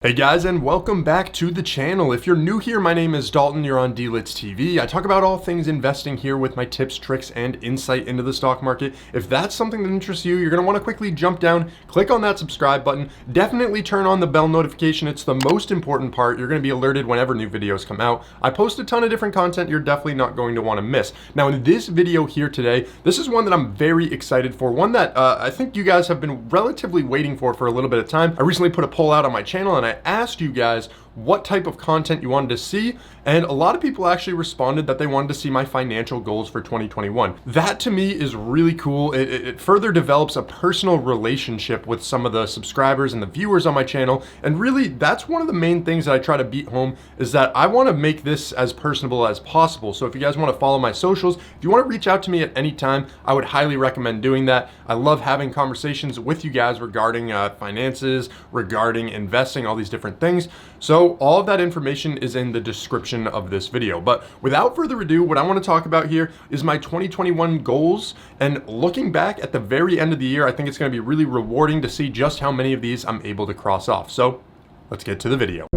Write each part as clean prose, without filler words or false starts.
Hey guys, and welcome back to the channel. If you're new here, my name is Dalton. You're on DLitz TV. I talk about all things investing here with my tips, tricks, and insight into the stock market. If that's something that interests you, you're going to want to quickly jump down, click on that subscribe button, definitely turn on the bell notification. It's the most important part. You're going to be alerted whenever new videos come out. I post a ton of different content you're definitely not going to want to miss. Now in this video here today, this is one that I'm very excited for, one that I think you guys have been relatively waiting for a little bit of time. I recently put a poll out on my channel and I asked you guys what type of content you wanted to see, and a lot of people actually responded that they wanted to see my financial goals for 2021. That to me is really cool. It further develops a personal relationship with some of the subscribers and the viewers on my channel, and really that's one of the main things that I try to beat home, is that I want to make this as personable as possible. So if you guys want to follow my socials, if you want to reach out to me at any time, I would highly recommend doing that. I love having conversations with you guys regarding finances, regarding investing, all these different things. So all of that information is in the description of this video. But without further ado, what I want to talk about here is my 2021 goals. And looking back at the very end of the year, I think it's going to be really rewarding to see just how many of these I'm able to cross off. So let's get to the video.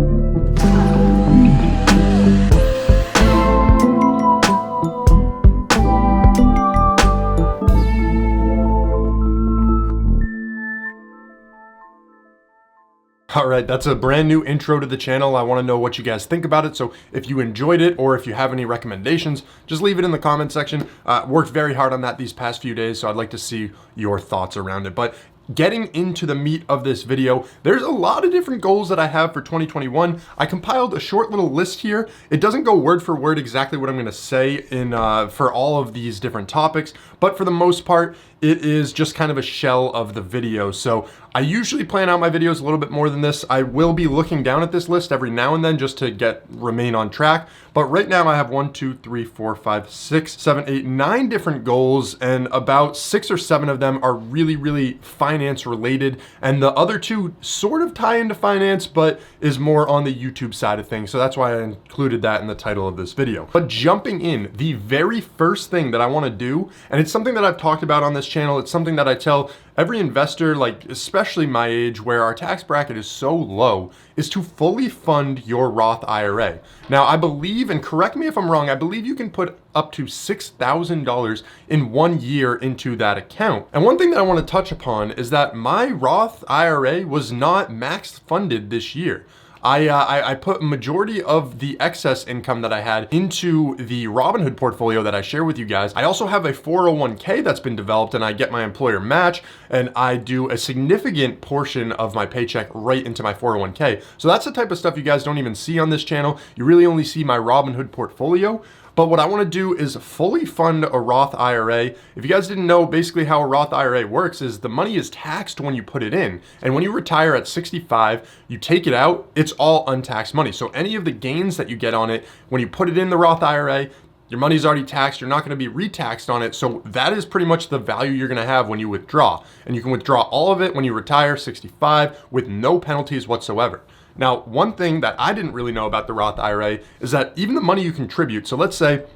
All right, that's a brand new intro to the channel. I want to know what you guys think about it. So if you enjoyed it or if you have any recommendations, just leave it in the comment section. Worked very hard on that these past few days, so I'd like to see your thoughts around it. But getting into the meat of this video, there's a lot of different goals that I have for 2021. I compiled a short little list here. It doesn't go word for word exactly what I'm going to say in for all of these different topics, but for the most part, it is just kind of a shell of the video. So I usually plan out my videos a little bit more than this. I will be looking down at this list every now and then just to remain on track. But right now I have 1, 2, 3, 4, 5, 6, 7, 8, 9 different goals, and about 6 or 7 of them are really finance related. And the other 2 sort of tie into finance, but is more on the YouTube side of things. So that's why I included that in the title of this video. But jumping in, the very first thing that I want to do, and it's something that I've talked about on this channel, it's something that I tell every investor, like especially my age where our tax bracket is so low, is to fully fund your Roth IRA. Now I believe, and correct me if I'm wrong, I believe you can put up to $6,000 in 1 year into that account. And one thing that I want to touch upon is that my Roth IRA was not max funded this year. I put a majority of the excess income that I had into the Robinhood portfolio that I share with you guys. I also have a 401k that's been developed, and I get my employer match, and I do a significant portion of my paycheck right into my 401k. So that's the type of stuff you guys don't even see on this channel. You really only see my Robinhood portfolio. But what I want to do is fully fund a Roth IRA. If you guys didn't know, basically how a Roth IRA works is the money is taxed when you put it in. And when you retire at 65, you take it out, it's all untaxed money. So any of the gains that you get on it, when you put it in the Roth IRA, your money's already taxed, you're not going to be retaxed on it. So that is pretty much the value you're going to have when you withdraw. And you can withdraw all of it when you retire 65 with no penalties whatsoever. Now, one thing that I didn't really know about the Roth IRA is that even the money you contribute, so let's say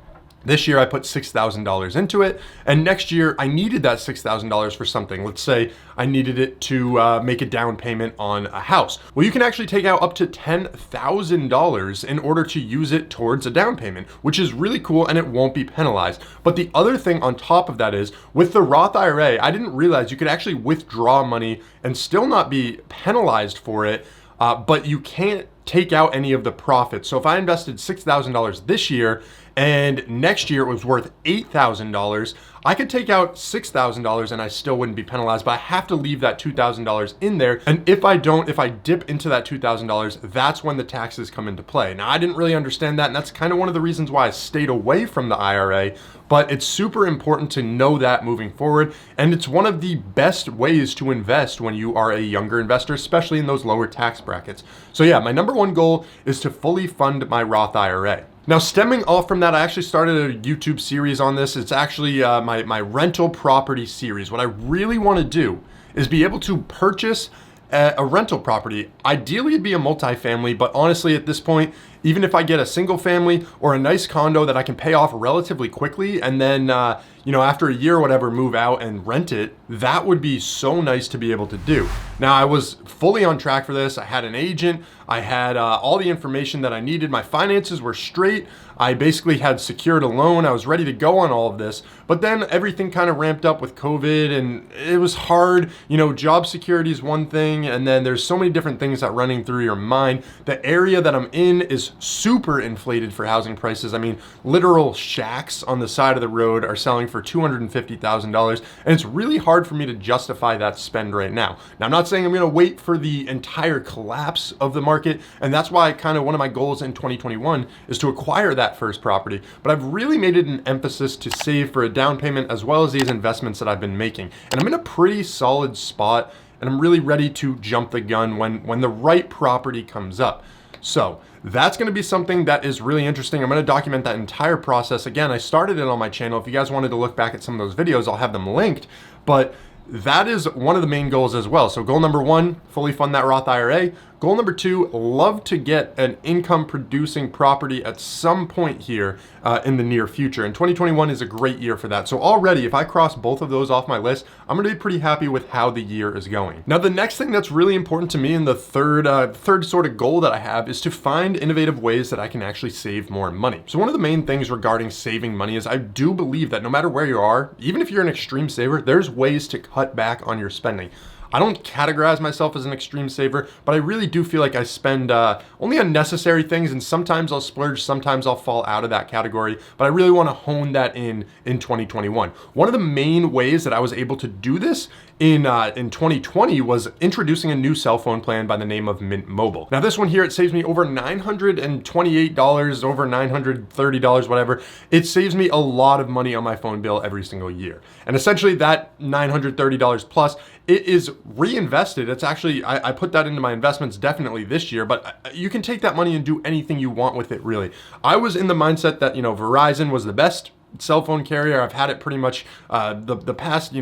this year I put $6,000 into it, and next year I needed that $6,000 for something. Let's say I needed it to make a down payment on a house. Well, you can actually take out up to $10,000 in order to use it towards a down payment, which is really cool, and it won't be penalized. But the other thing on top of that is, with the Roth IRA, I didn't realize you could actually withdraw money and still not be penalized for it. But you can't take out any of the profits. So if I invested $6,000 this year and next year it was worth $8,000, I could take out $6,000 and I still wouldn't be penalized, but I have to leave that $2,000 in there. And if I dip into that $2,000, that's when the taxes come into play. Now, I didn't really understand that, and that's kind of one of the reasons why I stayed away from the IRA, but it's super important to know that moving forward. And it's one of the best ways to invest when you are a younger investor, especially in those lower tax brackets. So yeah, my number 1 goal is to fully fund my Roth IRA. Now, stemming off from that, I actually started a YouTube series on this. It's actually my rental property series. What I really want to do is be able to purchase a rental property. Ideally, it'd be a multifamily, but honestly, at this point, even if I get a single family or a nice condo that I can pay off relatively quickly, and then after a year or whatever, move out and rent it, that would be so nice to be able to do. Now, I was fully on track for this. I had an agent. I had all the information that I needed. My finances were straight. I basically had secured a loan. I was ready to go on all of this. But then everything kind of ramped up with COVID, and it was hard. Job security is one thing, and then there's so many different things that running through your mind. The area that I'm in is super inflated for housing prices. I mean, literal shacks on the side of the road are selling for $250,000, and it's really hard for me to justify that spend right now. Now, I'm not saying I'm going to wait for the entire collapse of the market, and that's why one of my goals in 2021 is to acquire that first property, but I've really made it an emphasis to save for a down payment as well as these investments that I've been making. And I'm in a pretty solid spot, and I'm really ready to jump the gun when the right property comes up. So that's going to be something that is really interesting. I'm going to document that entire process. Again, I started it on my channel. If you guys wanted to look back at some of those videos, I'll have them linked. But that is one of the main goals as well. So goal number 1, fully fund that Roth IRA. Goal number 2, love to get an income producing property at some point here in the near future. And 2021 is a great year for that. So already, if I cross both of those off my list, I'm gonna be pretty happy with how the year is going. Now, the next thing that's really important to me, and the third sort of goal that I have, is to find innovative ways that I can actually save more money. So one of the main things regarding saving money is I do believe that no matter where you are, even if you're an extreme saver, there's ways to cut back on your spending. I don't categorize myself as an extreme saver, but I really do feel like I spend only on necessary things, and sometimes I'll splurge, sometimes I'll fall out of that category, but I really want to hone that in 2021. One of the main ways that I was able to do this in 2020 was introducing a new cell phone plan by the name of Mint Mobile. Now, this one here, it saves me over $928, over $930, whatever. It saves me a lot of money on my phone bill every single year. And essentially that $930 plus, it is reinvested. It's actually, I put that into my investments definitely this year, but you can take that money and do anything you want with it, really. I was in the mindset that, Verizon was the best cell phone carrier. I've had it pretty much the past,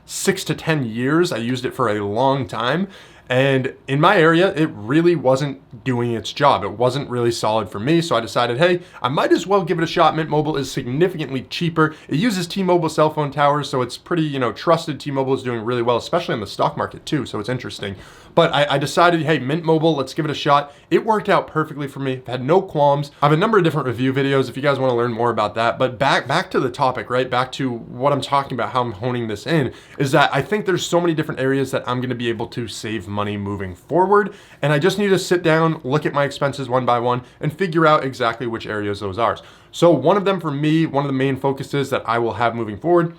6 to 10 years. I used it for a long time. And in my area, it really wasn't doing its job. It wasn't really solid for me. So I decided, hey, I might as well give it a shot. Mint Mobile is significantly cheaper. It uses T-Mobile cell phone towers, so it's pretty, trusted. T-Mobile is doing really well, especially on the stock market too. So it's interesting. But I decided, hey, Mint Mobile, let's give it a shot. It worked out perfectly for me. I've had no qualms. I have a number of different review videos if you guys want to learn more about that. But back to the topic, right? Back to what I'm talking about, how I'm honing this in, is that I think there's so many different areas that I'm going to be able to save money moving forward. And I just need to sit down, look at my expenses one by one, and figure out exactly which areas those are. So one of them for me, one of the main focuses that I will have moving forward,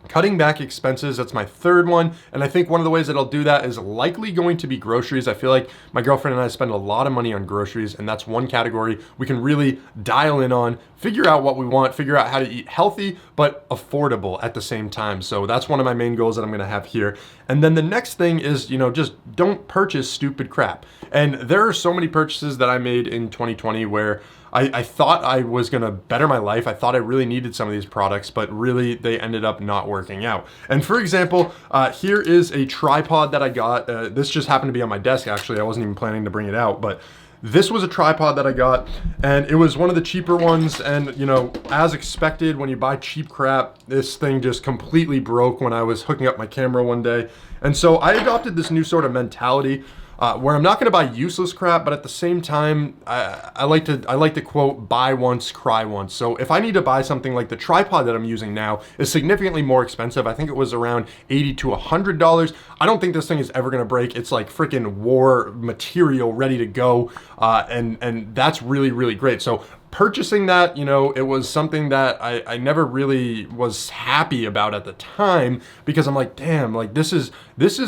cutting back expenses. That's my third one. And I think one of the ways that I'll do that is likely going to be groceries. I feel like my girlfriend and I spend a lot of money on groceries, and that's one category we can really dial in on, figure out what we want, figure out how to eat healthy, but affordable at the same time. So that's one of my main goals that I'm going to have here. And then the next thing is, just don't purchase stupid crap. And there are so many purchases that I made in 2020 where I thought I was gonna better my life. I thought I really needed some of these products, but really they ended up not working out. And for example, here is a tripod that I got. This just happened to be on my desk, actually. I wasn't even planning to bring it out, but this was a tripod that I got, and it was one of the cheaper ones. And as expected, when you buy cheap crap, this thing just completely broke when I was hooking up my camera one day. And so I adopted this new sort of mentality where I'm not going to buy useless crap, but at the same time, I like to quote, buy once, cry once. So if I need to buy something like the tripod that I'm using now is significantly more expensive. I think it was around $80 to $100. I don't think this thing is ever going to break. It's like freaking war material ready to go. And that's really, really great. So purchasing that, it was something that I never really was happy about at the time, because I'm like, damn, like this is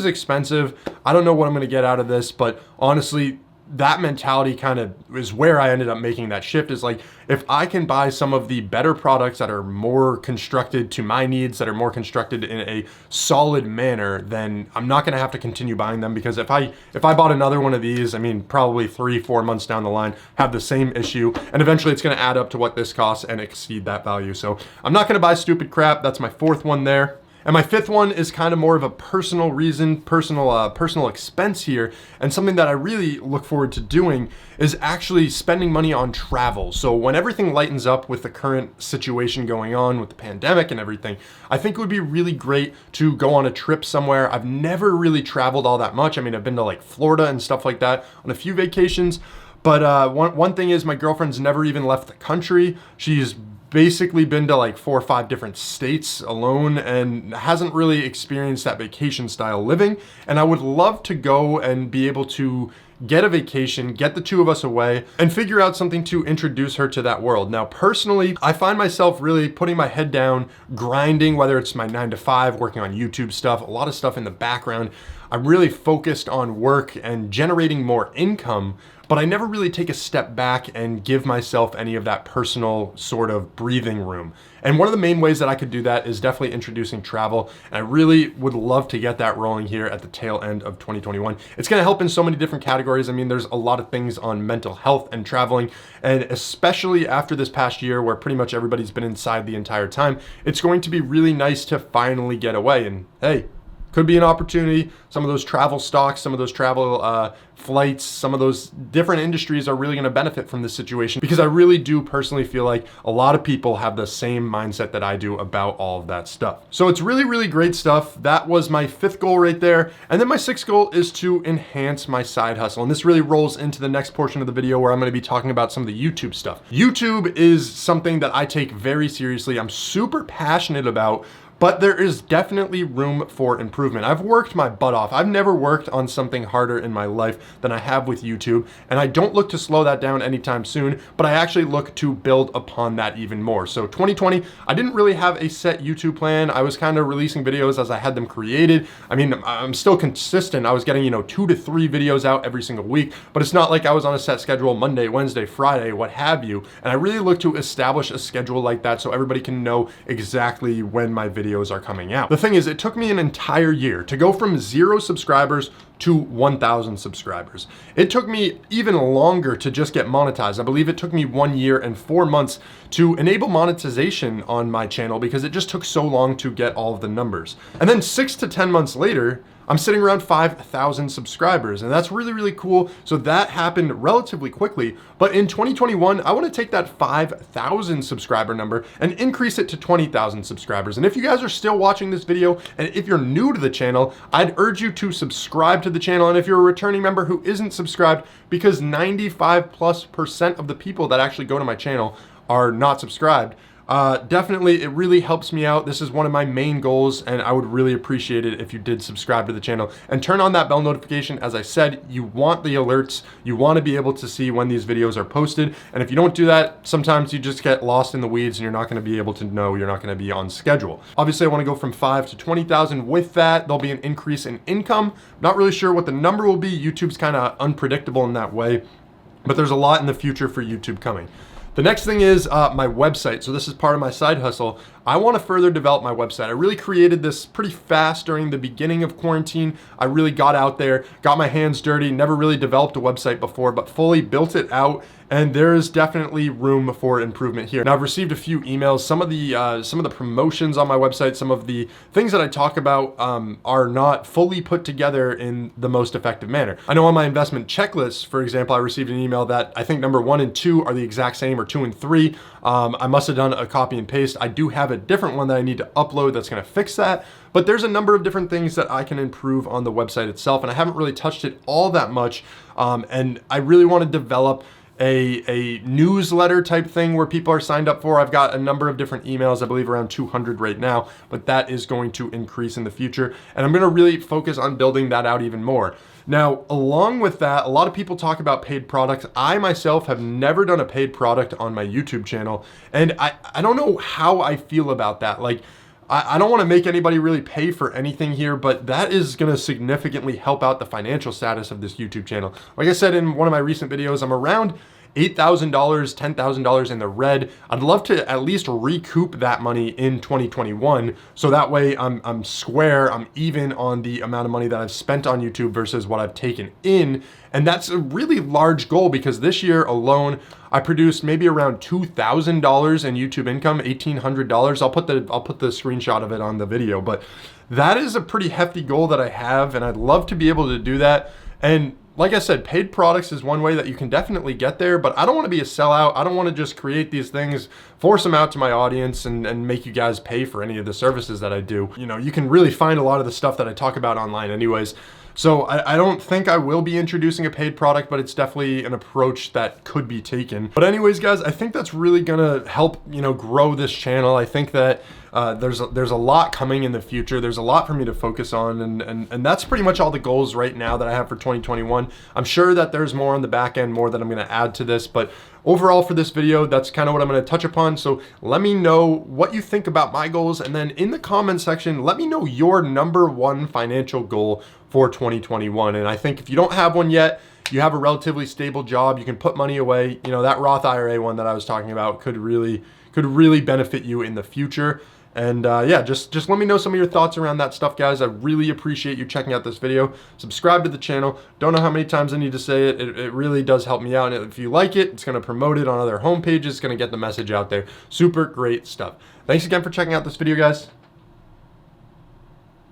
expensive. I don't know what I'm going to get out of this, but honestly, that mentality kind of is where I ended up making that shift. Is like, if I can buy some of the better products that are more constructed to my needs, that are more constructed in a solid manner, then I'm not going to have to continue buying them. Because if I bought another one of these, probably 3-4 months down the line, have the same issue, and eventually it's going to add up to what this costs and exceed that value. So I'm not going to buy stupid crap. That's my fourth one there. And my fifth one is kind of more of a personal reason, personal expense here, and something that I really look forward to doing is actually spending money on travel. So when everything lightens up with the current situation going on with the pandemic and everything, I think it would be really great to go on a trip somewhere. I've never really traveled all that much. I mean, I've been to like Florida and stuff like that on a few vacations, but one thing is my girlfriend's never even left the country. She's basically been to like 4 or 5 different states alone and hasn't really experienced that vacation style living. And I would love to go and be able to get a vacation, get the two of us away, and figure out something to introduce her to that world. Now, personally, I find myself really putting my head down, grinding, whether it's my 9 to 5, working on YouTube stuff, a lot of stuff in the background. I'm really focused on work and generating more income, but I never really take a step back and give myself any of that personal sort of breathing room. And one of the main ways that I could do that is definitely introducing travel. And I really would love to get that rolling here at the tail end of 2021. It's gonna help in so many different categories. I mean, there's a lot of things on mental health and traveling, and especially after this past year where pretty much everybody's been inside the entire time, it's going to be really nice to finally get away. And hey, could be an opportunity. Some of those travel stocks, some of those travel flights, some of those different industries are really going to benefit from this situation, because I really do personally feel like a lot of people have the same mindset that I do about all of that stuff. So it's really, really great stuff. That was my 5th goal right there. And then my 6th goal is to enhance my side hustle. And this really rolls into the next portion of the video where I'm going to be talking about some of the YouTube stuff. YouTube is something that I take very seriously. I'm super passionate about, but there is definitely room for improvement. I've worked my butt off. I've never worked on something harder in my life than I have with YouTube, and I don't look to slow that down anytime soon, but I actually look to build upon that even more. So 2020, I didn't really have a set YouTube plan. I was kind of releasing videos as I had them created. I mean, I'm still consistent. I was getting, 2 to 3 videos out every single week, but it's not like I was on a set schedule Monday, Wednesday, Friday, what have you. And I really look to establish a schedule like that so everybody can know exactly when my videos are coming out. The thing is, it took me an entire year to go from 0 subscribers to 1,000 subscribers. It took me even longer to just get monetized. I believe it took me 1 year and 4 months to enable monetization on my channel because it just took so long to get all of the numbers. And then 6 to 10 months later, I'm sitting around 5,000 subscribers, and that's really, really cool. So that happened relatively quickly, but in 2021, I wanna take that 5,000 subscriber number and increase it to 20,000 subscribers. And if you guys are still watching this video, and if you're new to the channel, I'd urge you to subscribe to the channel. And if you're a returning member who isn't subscribed, because 95+% of the people that actually go to my channel are not subscribed, definitely, it really helps me out. This is one of my main goals, and I would really appreciate it if you did subscribe to the channel and turn on that bell notification. As I said, you want the alerts. You want to be able to see when these videos are posted. And if you don't do that, sometimes you just get lost in the weeds and you're not going to be able to know, you're not going to be on schedule. Obviously, I want to go from 5 to 20,000. With that, there'll be an increase in income. Not really sure what the number will be. YouTube's kind of unpredictable in that way, but there's a lot in the future for YouTube coming. The next thing is my website. So this is part of my side hustle. I want to further develop my website. I really created this pretty fast during the beginning of quarantine. I really got out there, got my hands dirty, never really developed a website before, but fully built it out. And there is definitely room for improvement here. Now, I've received a few emails. Some of the promotions on my website, some of the things that I talk about are not fully put together in the most effective manner. I know on my investment checklist, for example, I received an email that I think number 1 and 2 are the exact same, or 2 and 3. I must have done a copy and paste. I do have a different one that I need to upload that's going to fix that. But there's a number of different things that I can improve on the website itself, and I haven't really touched it all that much. And I really want to develop a newsletter type thing where people are signed up for. I've got a number of different emails, I believe around 200 right now, but that is going to increase in the future. And I'm going to really focus on building that out even more. Now, along with that, a lot of people talk about paid products. I myself have never done a paid product on my YouTube channel. And I don't know how I feel about that. Like, I don't want to make anybody really pay for anything here, but that is going to significantly help out the financial status of this YouTube channel. Like I said in one of my recent videos, I'm around $8,000, $10,000 in the red. I'd love to at least recoup that money in 2021. So that way I'm square, I'm even on the amount of money that I've spent on YouTube versus what I've taken in. And that's a really large goal because this year alone, I produced maybe around $2,000 in YouTube income, $1,800. I'll put the screenshot of it on the video, but that is a pretty hefty goal that I have, and I'd love to be able to do that. And like I said, paid products is one way that you can definitely get there, but I don't want to be a sellout. I don't want to just create these things, force them out to my audience and make you guys pay for any of the services that I do. You know, you can really find a lot of the stuff that I talk about online anyways. So I don't think I will be introducing a paid product, but it's definitely an approach that could be taken. But anyways, guys, I think that's really gonna help, you know, grow this channel. I think that there's a lot coming in the future. There's a lot for me to focus on, and that's pretty much all the goals right now that I have for 2021. I'm sure that there's more on the back end, more that I'm gonna add to this, but overall for this video, that's kind of what I'm gonna touch upon. So let me know what you think about my goals, and then in the comment section, let me know your #1 financial goal for 2021. And I think if you don't have one yet, you have a relatively stable job, you can put money away, you know, that Roth IRA one that I was talking about could really benefit you in the future. And yeah, just let me know some of your thoughts around that stuff, guys. I really appreciate you checking out this video. Subscribe to the channel. Don't know how many times I need to say it. It really does help me out. And if you like it, it's going to promote it on other homepages. It's going to get the message out there. Super great stuff. Thanks again for checking out this video, guys.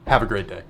Have a great day.